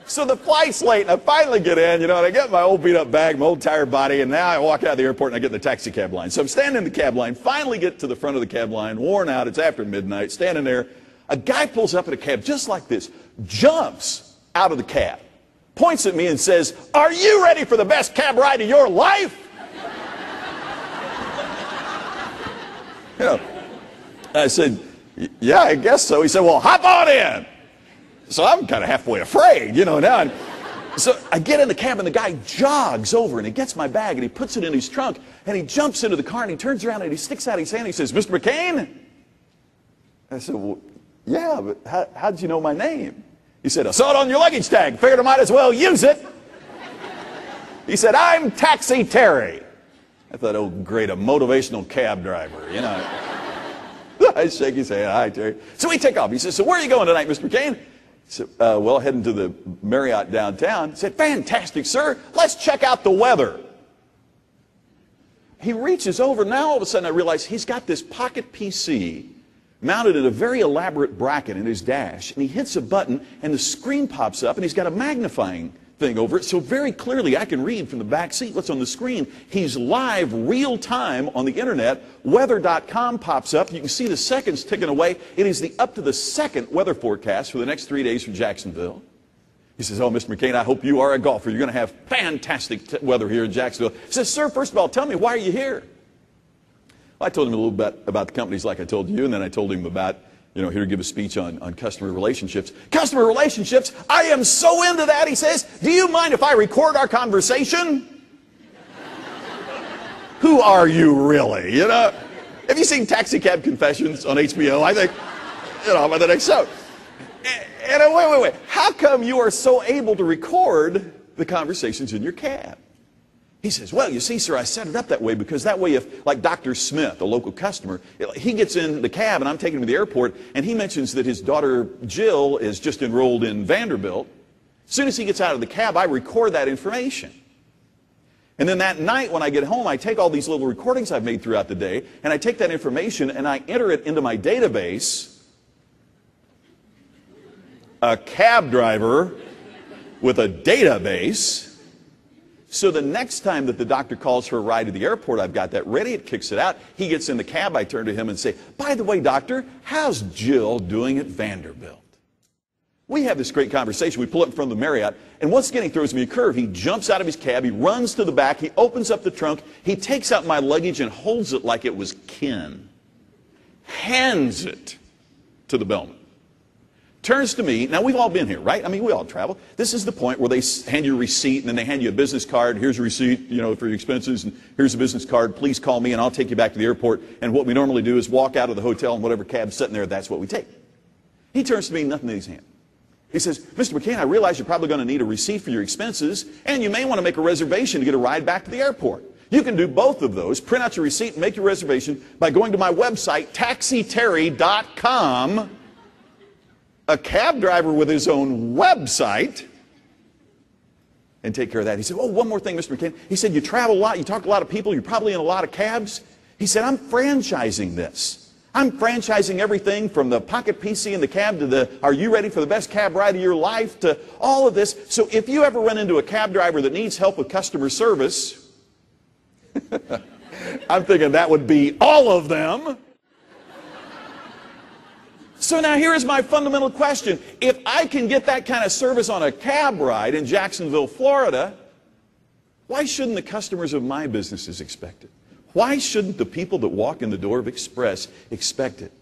So the flight's late, and I finally get in, and I get my old beat-up bag, my old tired body, and now I walk out of the airport and I get in the taxi cab line. So I'm standing in the cab line, finally get to the front of the cab line, worn out, it's after midnight, standing there. A guy pulls up in a cab just like this, jumps out of the cab, points at me and says, "Are you ready for the best cab ride of your life?" I said, "Yeah, I guess so." He said, "Well, hop on in." So I'm kind of halfway afraid, now. So I get in the cab, and the guy jogs over, and he gets my bag, and he puts it in his trunk, and he jumps into the car, and he turns around, and he sticks out his hand, and he says, "Mr. McKain?" I said, "Well, yeah, but how'd you know my name?" He said, "I saw it on your luggage tag. Figured I might as well use it." He said, "I'm Taxi Terry." I thought, oh, great, a motivational cab driver, I shake his hand. "Hi, Terry." So we take off. He says, "So where are you going tonight, Mr. McKain?" I said, "Well, heading to the Marriott downtown." He said, "Fantastic, sir. Let's check out the weather." He reaches over. Now, all of a sudden, I realize he's got this pocket PC mounted in a very elaborate bracket in his dash. And he hits a button, and the screen pops up, and he's got a magnifying thing over it, so very clearly I can read from the back seat what's on the screen. He's live, real time on the internet. Weather.com pops up. You can see the seconds ticking away. It is the up to the second weather forecast for the next 3 days for Jacksonville. He says, "Oh, Mr. McKain, I hope you are a golfer. You're going to have fantastic weather here in Jacksonville." He says, "Sir, first of all, tell me, why are you here?" Well, I told him a little bit about the companies like I told you, and then I told him about here to give a speech on customer relationships. "Customer relationships? I am so into that," he says. "Do you mind if I record our conversation?" Who are you really? Have you seen Taxi Cab Confessions on HBO? I think, by the next show. And wait. How come you are so able to record the conversations in your cab? He says, "Well, you see, sir, I set it up that way because that way if, like Dr. Smith, a local customer, he gets in the cab and I'm taking him to the airport and he mentions that his daughter Jill is just enrolled in Vanderbilt, as soon as he gets out of the cab, I record that information. And then that night when I get home, I take all these little recordings I've made throughout the day and I take that information and I enter it into my database. A cab driver with a database. So the next time that the doctor calls for a ride to the airport, I've got that ready. It kicks it out. He gets in the cab. I turn to him and say, "By the way, doctor, how's Jill doing at Vanderbilt?" We have this great conversation. We pull up in front of the Marriott, and once again he throws me a curve. He jumps out of his cab. He runs to the back. He opens up the trunk. He takes out my luggage and holds it like it was kin. Hands it to the bellman. Turns to me. Now, we've all been here, right? I mean, we all travel. This is the point where they hand you a receipt, and then they hand you a business card. "Here's a receipt, for your expenses, and here's a business card. Please call me, and I'll take you back to the airport." And what we normally do is walk out of the hotel, and whatever cab's sitting there, that's what we take. He turns to me, nothing in his hand. He says, "Mr. McKain, I realize you're probably going to need a receipt for your expenses, and you may want to make a reservation to get a ride back to the airport. You can do both of those. Print out your receipt and make your reservation by going to my website, taxiterry.com. A cab driver with his own website, and take care of that." He said, "Oh, one more thing, Mr. McKain." He said, "You travel a lot, you talk to a lot of people, you're probably in a lot of cabs." He said, "I'm franchising this. I'm franchising everything from the pocket PC in the cab to the 'Are you ready for the best cab ride of your life?' to all of this. So if you ever run into a cab driver that needs help with customer service," I'm thinking that would be all of them. So now here is my fundamental question. If I can get that kind of service on a cab ride in Jacksonville, Florida, why shouldn't the customers of my businesses expect it? Why shouldn't the people that walk in the door of Express expect it?